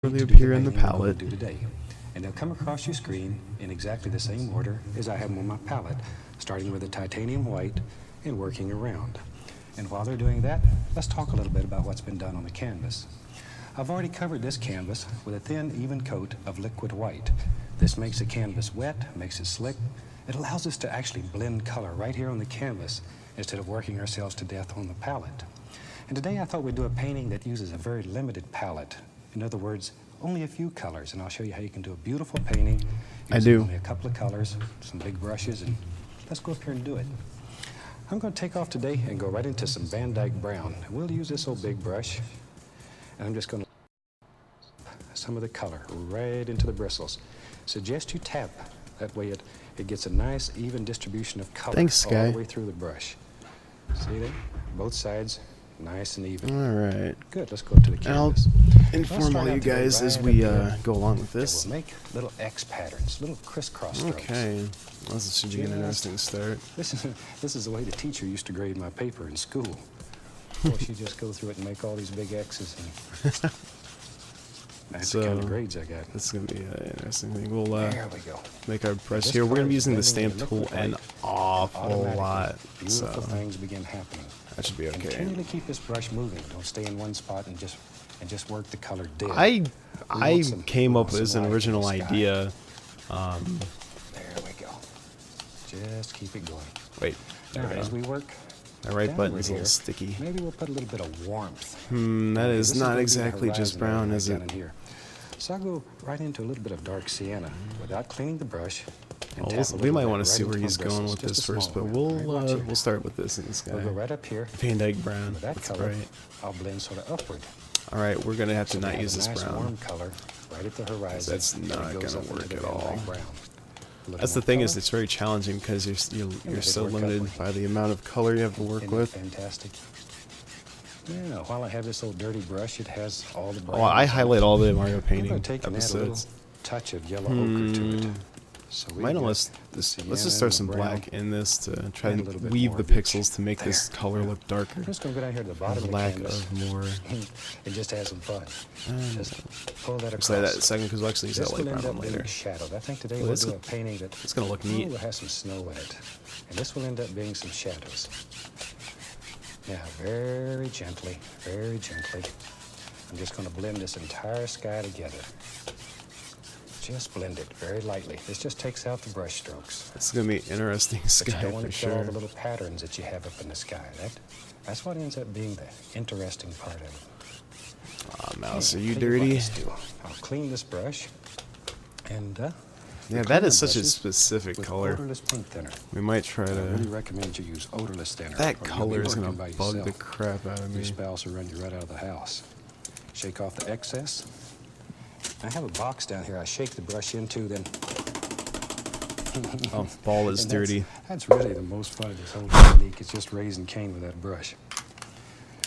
They to do appear the in the painting I'm going palette. to do today. And they'll come across your screen in exactly the same order as I have them on my palette, starting with the titanium white and working around. And while they're doing that, let's talk a little bit about what's been done on the canvas. I've already covered this canvas with a thin, even coat of liquid white. This makes the canvas wet, makes it slick. It allows us to actually blend color right here on the canvas instead of working ourselves to death on the palette. And today I thought we'd do a painting that uses a very limited palette. In other words, only a few colors, and I'll show you how you can do a beautiful painting using only a couple of colors, some big brushes, and let's go up here and do it. I'm going to take off today and go right into some Van Dyke Brown. We'll use this old big brush, and I'm just going to some of the color right into the bristles. Suggest you tap. That way it gets a nice, even distribution of color all the way through the brush. See there? Both sides. Nice and even. All right. Good. Let's go to the canvas. I'll inform all you guys as we go along with this. We'll make little X patterns, little crisscross strokes. Okay. Well, this should be an interesting start. This is the way the teacher used to grade my paper in school. Of course, you just go through it and make all these big X's. And that's the kind of grades I got. This is going to be an interesting thing. We'll there we go. make our brush here. We're going to be using the stamp tool an awful lot. Beautiful things begin happening. That should be okay. Continually keep this brush moving. Don't stay in one spot and just work the color dead. I came up with an original idea. There we go. Just keep it going. Wait. Now, as we work, my right button's a little sticky. Maybe we'll put a little bit of warmth. That is not exactly just brown, is it? So I'll go right into a little bit of dark sienna without cleaning the brush. We might want to see where he's going with this first, but we'll start with this in this guy. We'll go right up here. Van Dyke Brown. With that color, I'll blend sort of upward. All right, we're gonna have to not use this brown. Warm color right at the horizon. That's not gonna work at all. That's the thing, is it's very challenging because you're so limited by the amount of color you have to work with. Fantastic. Yeah, while I have this old dirty brush, it has all the. Oh, I highlight all the Mario painting episodes. A little touch of yellow ochre to it. So let's just throw some black in this to try and weave the pixels to make this color look darker. I'm just going to go down here to the bottom of the canvas. More. And just have some fun. Just pull that across. Say that a second, because we'll actually use that light brown later. Shadows. I think today we'll do a painting that it's going to look neat. We'll have some snow in it, and this will end up being some shadows. Now, very gently, I'm just going to blend this entire sky together. Just blend it very lightly. This just takes out the brush strokes. It's going to be an interesting sky, but you don't want to for sure. all the little patterns that you have up in the sky. That's what ends up being the interesting part of it. Aw, Mouse, are you dirty? I'll clean this brush, and yeah, that is such a specific color. Odorless paint thinner. We might try to. I really recommend you use odorless thinner. That color is going to bug the crap out of me. Your spouse will run you right out of the house. Shake off the excess. I have a box down here I shake the brush into, then... Oh, ball is dirty. That's really the most fun of this whole technique. It's just raising Cain with that brush.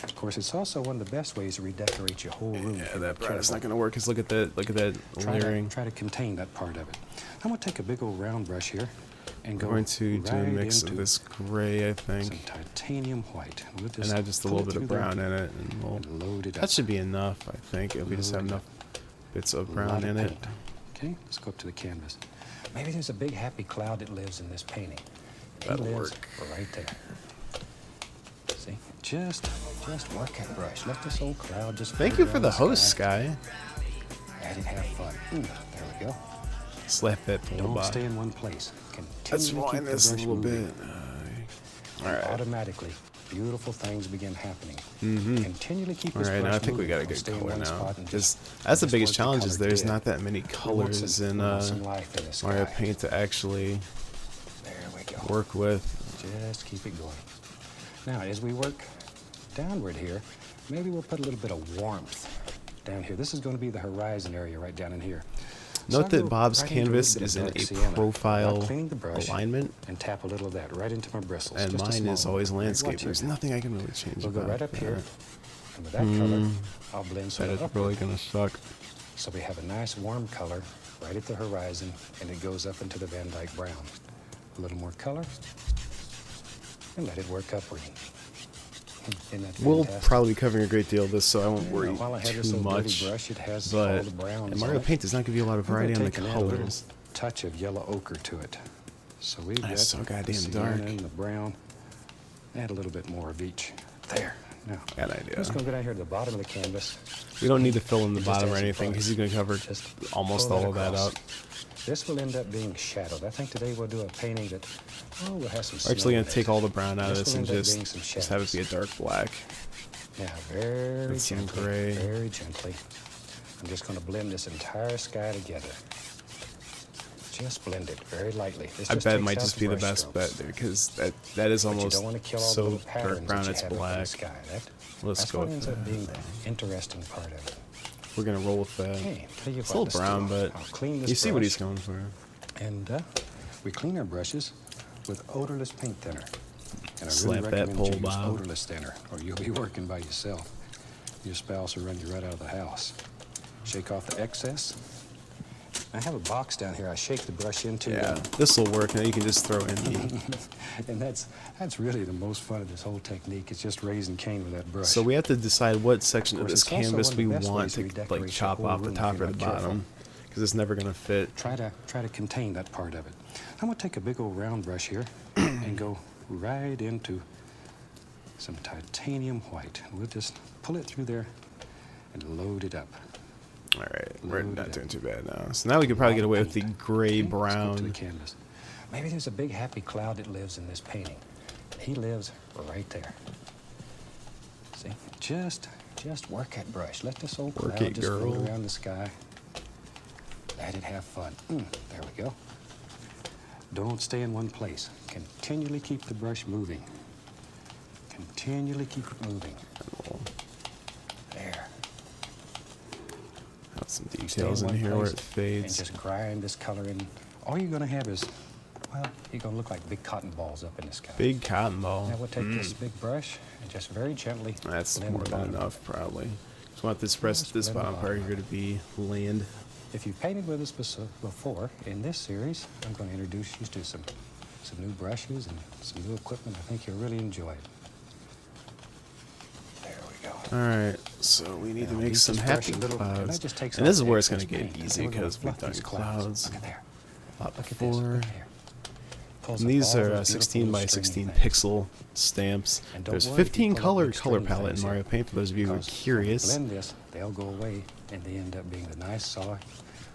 Of course, it's also one of the best ways to redecorate your whole room. Yeah, that part is not going to work, because look at that layering. Try to contain that part of it. I'm going to take a big old round brush here and go going to do a mix of this gray, I think. Some titanium white. We'll and add just a little bit of brown in it, and we'll load it up. That should be enough, I think, if we just have enough bits of brown in it. Okay, let's go up to the canvas. Maybe there's a big happy cloud that lives in this painting. That'll work. Right there. See, just work that brush. Let this old cloud just. Thank you for the host, Sky. Let it have fun. There we go. Slap that pull. Don't stay in one place. Let's wind this a little bit. All right. Automatically, beautiful things begin happening. Continually keep this brush now I think we got a good color now. That's the biggest challenge, is there's not that many colors in Mario Paint to actually work with. Just keep it going. Now, as we work downward here, maybe we'll put a little bit of warmth down here. This is going to be the horizon area right down in here. Note that Bob's canvas is in a profile alignment, and tap a little of that right into my bristles. And mine is always landscape. There's nothing I can really change. We'll go right up here, and with that color, I'll blend sort of upward. That is really gonna suck. So we have a nice warm color right at the horizon, and it goes up into the Van Dyke Brown. A little more color, and let it work upward. Isn't that We'll fantastic? probably be covering a great deal of this, so I won't worry While I have this too little dirty much. brush, it has all But the browns and Mario on it. Paint does not give you a lot of I'm gonna variety on the take and add a little colors. touch of yellow ochre to it. So we've got That's so the goddamn sienna dark. and the brown. Add a little bit more of each. There. Now, Got an I'm idea. just going to go down here to the bottom of the canvas. We don't need to fill in the Just bottom add or some anything because products. he's going to cover Just almost pull all of that across. up. This will end up being shadowed. I think today we'll do a painting that, we'll have some We're actually snow going in to it. take all the brown out of This this will and end up being some just have it be a dark black. Now, very With some gently, gray. very gently, I'm just going to blend this entire sky together. Just blend it very lightly. This I just bet it takes might out just the be the brush best strokes. bet there because that is But you almost don't want to kill all the so little dark patterns brown that you it's have up in the black. sky. Let's That's go what with ends up that. being the interesting part of it. We're going to roll with that. Okay, tell you It's a what, little let's brown, do. but I'll clean this you see what brush. he's going for. And we clean our brushes with odorless paint thinner. And I Slap really that recommend pole, you use Bob. odorless thinner, or you'll be working by yourself. Your spouse will run you right out of the house. Shake off the excess. I have a box down here I shake the brush into. Yeah, this will work. Now you can just throw in the. And that's really the most fun of this whole technique. It's just raising Cain with that brush. So we have to decide what section of course, this it's also canvas one of we the best want ways to to redecorate like your chop whole off the room if top you're or the not careful. bottom because it's never going to fit. Try to contain that part of it. I'm gonna take a big old round brush here and go right into some titanium white. We'll just pull it through there and load it up. All right, we're Load not it doing up. too bad now. So now we could probably get away with the gray Okay, let's go to the brown. canvas. Maybe there's a big happy cloud that lives in this painting. He lives right there. See, just work that brush. Let this old Work cloud it, just float girl. around the sky. Let it have fun. There we go. Don't stay in one place. Continually keep the brush moving. Continually keep it moving. We'll There. have some Stay details in one here where place it And fades. just grind this color in. All you're going to have is, well, you're going to look like big cotton balls up in the sky. Big cotton ball. Now we'll take this big brush and just very gently That's blend more the than bottom. enough, probably. Just want this rest, Just this blend the bottom part bottom. here to be land. If you've painted with us before, in this series, I'm going to introduce you to some new brushes and some new equipment. I think you'll really enjoy it. There we go. All right, so we need to Now, make beat some this brush happy a little, and clouds. that just takes And this off is the where it's going to excess get paint. easy And we're gonna because we've fluff done these clouds Look at there. a lot Look at this. before. Look at here. Pulls And up these all are those 16 beautiful by string 16 things. pixel stamps. And don't There's worry if you 15 pull up color big color string palette in things Mario here, Paint for those of you who are because when you curious. blend this, they'll go away, and they end up being the nice, soft,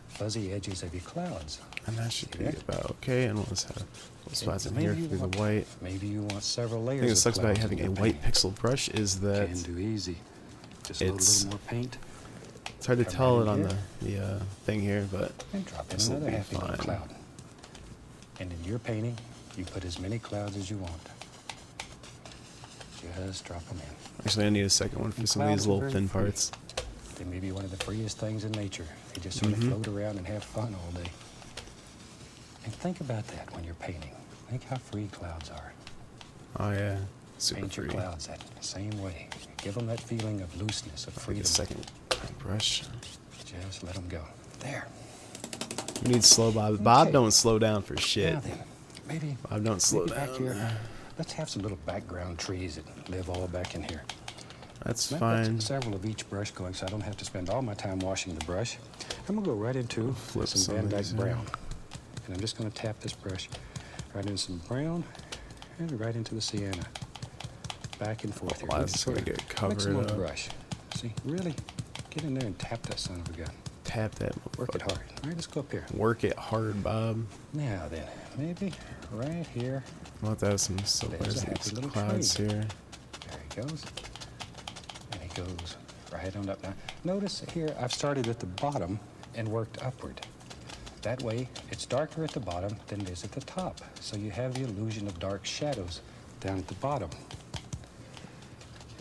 fuzzy edges of your clouds. And that should See be that? about okay. And let's have little spots in Maybe here you for the want- white. Maybe you want several The layers thing that of sucks about clouds having in a your white painting. pixel brush is that Can do easy. Just load a it's- little more paint it's hard to Come tell right it on in the thing here, but and drop in This'll another be happy little fine. cloud. And in your painting, you put as many clouds as you want. Just drop them in. actually I need a second one for And some of these clouds are little very thin free. parts. They may be one of the freest things in nature. They just sort of Mhm. float around and have fun all day. And think about that when you're painting. Think how free clouds are. Oh yeah, super Paint your free. clouds that same way. Give them that feeling of looseness, of Take freedom. a second brush. Just let them go. There. We need slow Bob. Bob Okay. don't slow down for shit. Now then, maybe Bob don't slow maybe back down. here. Let's have some little background trees that live all back in here. That's I've got fine. several of each brush going, so I don't have to spend all my time washing the brush. I'm gonna go right into Flip some some Van of Dyke these in. brown, and I'm just gonna tap this brush right into some brown and right into the sienna. Back and forth here. Well, We that's just sort gonna of get mix them covered on the up. brush. See, really get in there and tap that son of a gun. Tap that. Work it motherfucker. hard. All right, let's go up here. Work it hard, Bob. Now then, maybe right here. We'll have to have some so There's there's a happy these little clouds tree. here. There he goes. And he goes right on up. Now, notice here I've started at the bottom and worked upward. That way, it's darker at the bottom than it is at the top. So you have the illusion of dark shadows down at the bottom.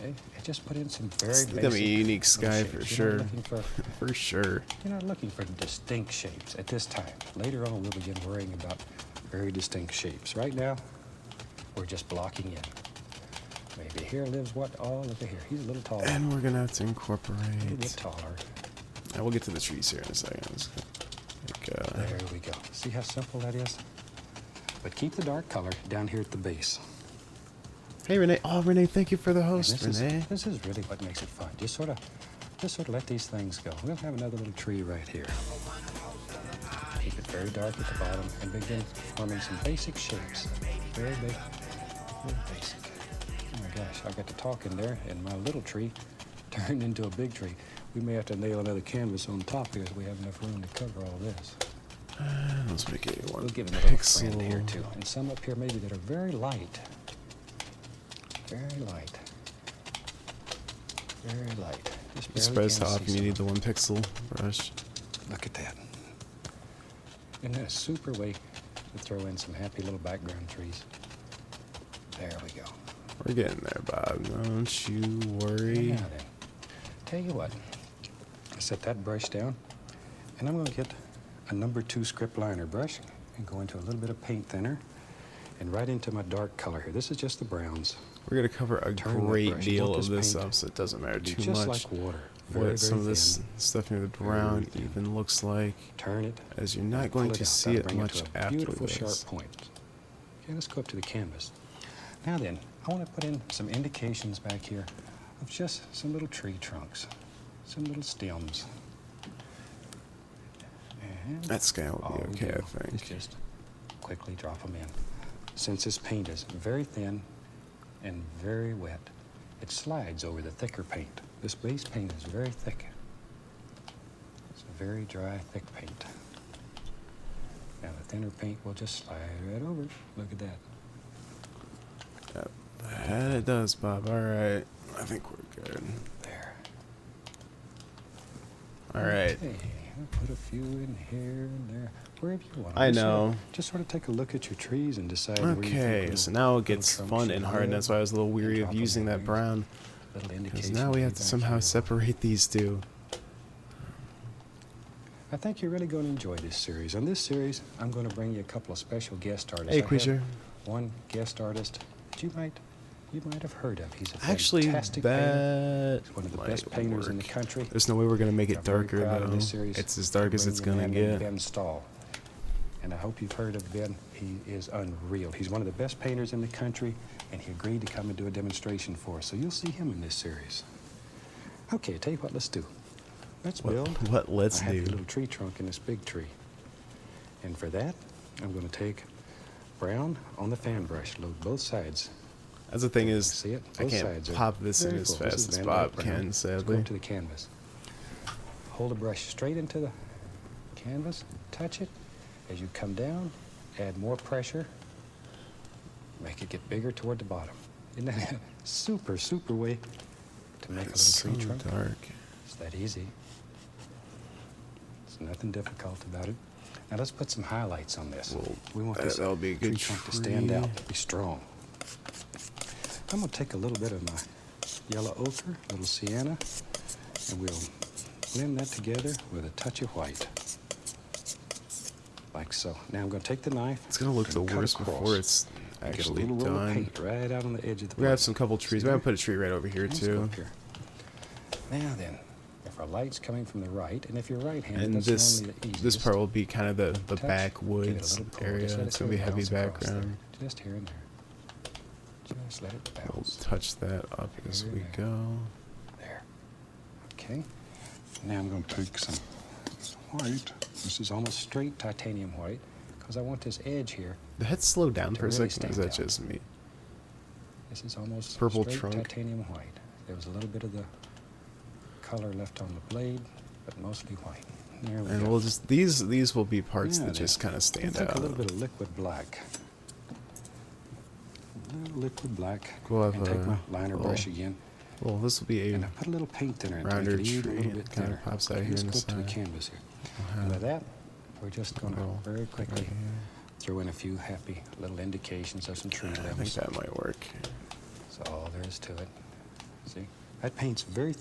Okay, I just put in some very It's basic gonna be a unique little sky shapes. for You're sure. not looking for For sure. You're not looking for distinct shapes at this time. Later on, we'll begin worrying about very distinct shapes. Right now, we're just blocking in. Maybe here lives what? Oh, look at here. He's a little taller. And we're gonna have to A little bit incorporate. taller. And we'll get to the trees here in a second. Just gonna make, There we go. See how simple that is? But keep the dark color down here at the base. Hey, Renee. Oh, Renee, thank you for the host, Renee. This is really what makes it fun. Just sort of let these things go. We'll have another little tree right here. Keep it very dark at the bottom and begin forming some basic shapes. Very basic. Oh my gosh, I got to talking there, and my little tree turned into a big tree. We may have to nail another canvas on top here so we have enough room to cover all this. Let's make it one We'll give it a little pixel. friend here too, and some up here maybe that are very light. Very light. Very light. Just I'm barely surprised can how see often you some need of the 1 pixel brush. it. Look at that. Isn't that a super way to throw in some happy little background trees? There we go. We're getting there, Bob. Don't you worry. Now then, tell you what. I set that brush down, and I'm going to get a number 2 script liner brush and go into a little bit of paint thinner and right into my dark color here. This is just the browns. We're going to cover a Turn that great brush. deal Want of this this paint up, so it doesn't matter to be too just much like water. Very, what some of very this thin. stuff near the brown thin. even looks like, Turn it. as you're not Pull going it to out. see That'll it bring much to a after beautiful this. sharp point. Okay, let's go up to the canvas. Now then, I want to put in some indications back here of just some little tree trunks, some little stems. And That scale will all be we okay, do I is think. just quickly drop them in. Since this paint is very thin and very wet, it slides over the thicker paint. This base paint is very thick. It's a very dry, thick paint. Now the thinner paint will just slide right over it. Look at that. That it does, Bob. All right. I think we're good. There. All right. Okay, I'll put a few in here and there, wherever you want. I Just sort of- know. Just sort of take a look at your trees and decide where you think Okay, little- so now it little gets trunks fun should and hard, and live, that's why I was a little weary and of drop 'em using in that there. brown. Little Because indications now we have to back somehow here. separate these two. I think you're really going to enjoy this series. On this series, I'm going to bring you a couple of special guest artists. Hey, I have Queasher. one guest artist that you might have heard of. He's a Actually, fantastic painter. that He's one of the might best painters in the work. country. There's no way we're gonna make it I'm very darker proud of though. this series. It's as dark as Bring it's you a gonna man named get. Ben Stahl. And I hope you've heard of Ben. He is unreal. He's one of the best painters in the country, and he agreed to come and do a demonstration for us. So you'll see him in this series. Okay, tell you what, let's do. Let's build What let's a happy do? little tree trunk in this big tree. And for that, I'm going to take brown on the fan brush, load both sides. That's the thing is, See it? I Both can't sides are pop this in very as full. This fast is as Van Bob Dyke brown. can, Let's go sadly. to the canvas. Hold the brush straight into the canvas, touch it. As you come down, add more pressure. Make it get bigger toward the bottom. Isn't that a super, super way to make a It's little so tree trunk? dark. It's that easy. There's nothing difficult about it. Now let's put some highlights on this. Well, We want that- this that'll be a tree good trunk to stand out, tree. be strong. I'm going to take a little bit of my yellow ochre, a little sienna, and we'll blend that together with a touch of white. Like so. Now I'm going to take the knife. It's gonna look the and cut worst across. before it's And get a actually little roll of done. paint right out on the edge of the We have blade. some couple trees. See We're gonna there? put a tree right over here Let's go too. up here. Now then, if our light's coming from the right, and if you're right-handed, And that's this normally the easiest. this part will be kind of the Touch, give it a backwoods little pull, area. just let it It's gonna be sort of heavy bounce across there. background. Just here and there. Just let it We'll bounce. touch that up as Very we nice. go. There. Okay. Now I'm going to take some white. This is almost straight titanium white, because I want this edge here. The head slowed down To for a really second. Is stand that out. just me? This is almost Purple straight trunk. titanium white. There was a little bit of the color left on the blade, but mostly white. There we And go. we'll just these will be parts Yeah, that then. just kind of I'll stand take out. a little bit of liquid black. A little liquid black. We'll have and take a my liner little- brush again. Well, this will be And a I put a little paint thinner in to rounder make it even a tree. little It bit kinda thinner. pops out Okay, here let's in go the up to the side. canvas here. We'll And have with that, we're just going to little very quickly right here. throw in a few happy little indications of some tree I think limbs. that might work. That's all there is to it. See? That paint's very